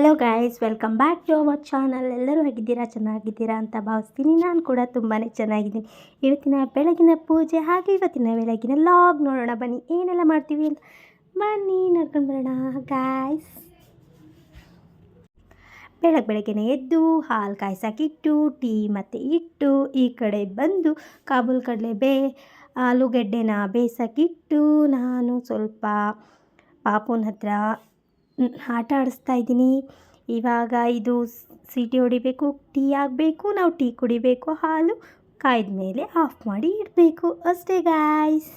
Hello guys, welcome back to our channel. ಎಲ್ಲರೂ ಹೇಗಿದ್ದೀರಾ? ಚೆನ್ನಾಗಿದ್ದೀರಾ ಅಂತ ಭಾವಿಸ್ತೀನಿ. ನಾನು ಕೂಡ ತುಂಬಾ ಚೆನ್ನಾಗಿದ್ದೀನಿ. ಇವತ್ತಿನ ಬೆಳಗಿನ ಪೂಜೆ ಹಾಗೆ ಇವತ್ತಿನ ಬೆಳಗಿನ ಲಾಗ್ ನೋಡೋಣ ಬನ್ನಿ. ಏನೆಲ್ಲ ಮಾಡ್ತೀವಿ ಅಂತ ಬನ್ನಿ ನೋಡ್ಕೊಂಡು ಬರೋಣ ಗೈಸ್. ಬೆಳಗ್ಗೆನೆ ಎದ್ದು ಹಾಲು ಕಾಯ್ಸೋಕ್ಕಿಟ್ಟು ಟೀ ಮತ್ತು ಇಟ್ಟು ಈ ಕಡೆ ಬಂದು ಕಾಬೂಲ್ ಕಡಲೆ ಆಲೂಗಡ್ಡೆನ ಬೇಯಿಸೋಕ್ಕಿಟ್ಟು ನಾನು ಸ್ವಲ್ಪ ಪಾಪುನ ಹತ್ರ ಆಟ ಆಡಿಸ್ತಾ ಇದ್ದೀನಿ. ಇವಾಗ ಇದು ಸೀಟಿ ಹೊಡಿಬೇಕು, ಟೀ ಆಗಬೇಕು, ನಾವು ಟೀ ಕುಡಿಬೇಕು, ಹಾಲು ಕಾಯ್ದ ಮೇಲೆ ಆಫ್ ಮಾಡಿ ಇಡಬೇಕು ಅಷ್ಟೇ ಗಾಯ್ಸ್.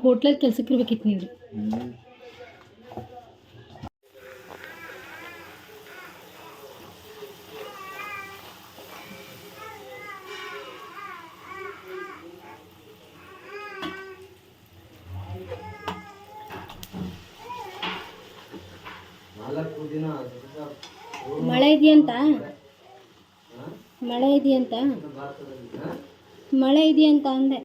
ಹೋಟ್ಲಲ್ಲಿ ಕೆಲ್ಸಕ್ಕೆ ಇರ್ಬೇಕಿತ್ತು ನೀವು. ಮಳೆ ಇದೆಯಂತ ಅಂದೆ.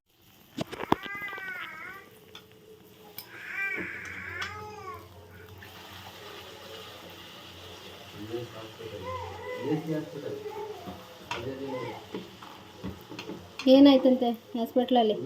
ಏನಾಯ್ತಂತೆ ಹಾಸ್ಪಿಟ್ಲಲ್ಲಿ?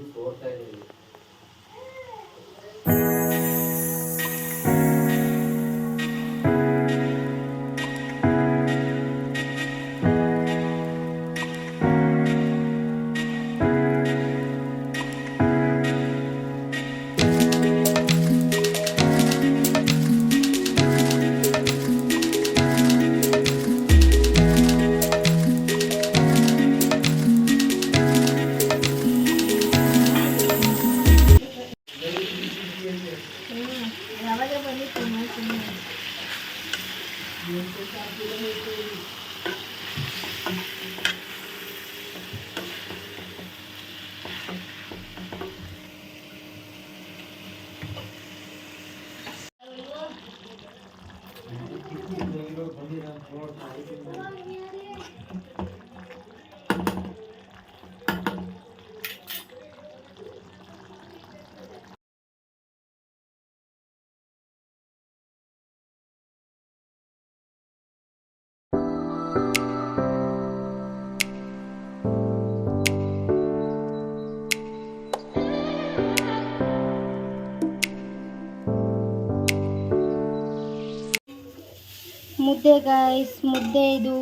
ಮುದ್ದೆ ಗಾಯ್ಸ್, ಮುದ್ದೆ ಇದು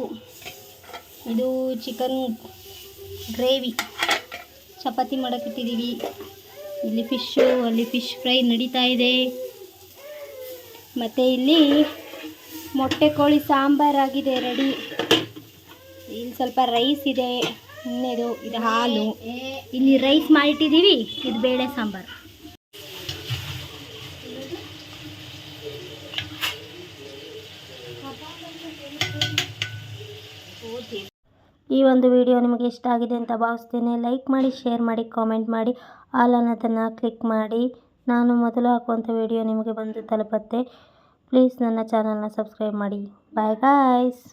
ಚಿಕನ್ ಗ್ರೇವಿ. ಚಪಾತಿ ಮಾಡೋಕ್ಕಿಟ್ಟಿದ್ದೀವಿ. ಇಲ್ಲಿ ಫಿಶ್ಶು, ಅಲ್ಲಿ ಫಿಶ್ ಫ್ರೈ ನಡೀತಾ ಇದೆ. ಮತ್ತು ಇಲ್ಲಿ ಮೊಟ್ಟೆ ಕೋಳಿ ಸಾಂಬಾರಾಗಿದೆ ರೆಡಿ. ಇಲ್ಲಿ ಸ್ವಲ್ಪ ರೈಸ್ ಇದೆ, ಇದು ಹಾಲು. ಇಲ್ಲಿ ರೈಸ್ ಮಾಡಿಟ್ಟಿದ್ದೀವಿ, ಇದು ಬೇಳೆ ಸಾಂಬಾರು. ಈ ಒಂದು ವಿಡಿಯೋ ನಿಮಗೆ ಇಷ್ಟ ಆಗಿದೆ ಅಂತ ಭಾವಿಸ್ತೇನೆ. ಲೈಕ್ ಮಾಡಿ, ಶೇರ್ ಮಾಡಿ, ಕಾಮೆಂಟ್ ಮಾಡಿ, ಆಲ್ ಅನ್ನೋದನ್ನು ಕ್ಲಿಕ್ ಮಾಡಿ. ನಾನು ಮೊದಲು ಹಾಕುವಂಥ ವಿಡಿಯೋ ನಿಮಗೆ ಬಂದು ತಲುಪುತ್ತೆ. ಪ್ಲೀಸ್ ನನ್ನ ಚಾನಲ್ನ ಸಬ್ಸ್ಕ್ರೈಬ್ ಮಾಡಿ. Bye guys.